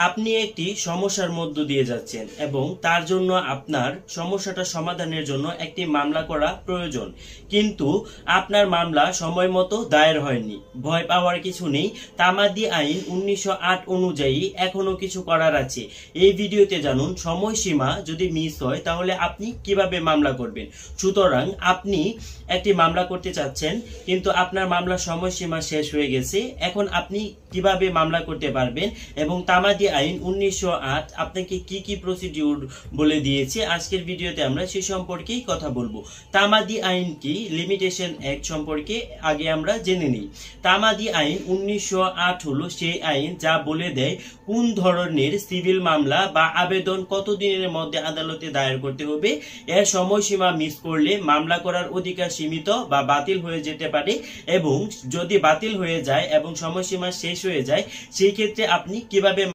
আপনি একটি সমস্যার মধ্য দিয়ে যাচ্ছেন এবং তার জন্য আপনার সমস্যাটা সমাধানের জন্য একটি মামলা করা প্রয়োজন, কিন্তু আপনার মামলা সময় মতো দায়ের হয়নি। ভয় পাওয়ার কিছু নেই, তামাদি আইন 1908 অনুযায়ী এখনো কিছু করার আছে। এই ভিডিওতে জানুন সময়সীমা যদি মিস হয় তাহলে আপনি কিভাবে মামলা করবেন। সুতরাং আপনি একটি মামলা করতে চাচ্ছেন কিন্তু আপনার মামলার সময়সীমা শেষ হয়ে গেছে, এখন আপনি কিভাবে মামলা করতে পারবেন এবং তামাদি আইন 1908 আপনাকে কি কি প্রসিডিউর বলে দিয়েছে আজকের ভিডিওতে আমরা সে সম্পর্কেই কথা বলবো। তামাদি আইন কি, লিমিটেশন অ্যাক্ট সম্পর্কে আগে আমরা জেনে নিই। তামাদি আইন 1908 হলো সেই আইন যা বলে দেয় কোন ধরনের সিভিল মামলা বা আবেদন কত দিনের মধ্যে আদালতে দায়ের করতে হবে। এর সময়সীমা মিস করলে মামলা করার অধিকার সীমিত বা বাতিল হয়ে যেতে পারে, এবং যদি বাতিল হয়ে যায় এবং সময়সীমা শেষ হয়ে যায় সেই ক্ষেত্রে আপনি কিভাবে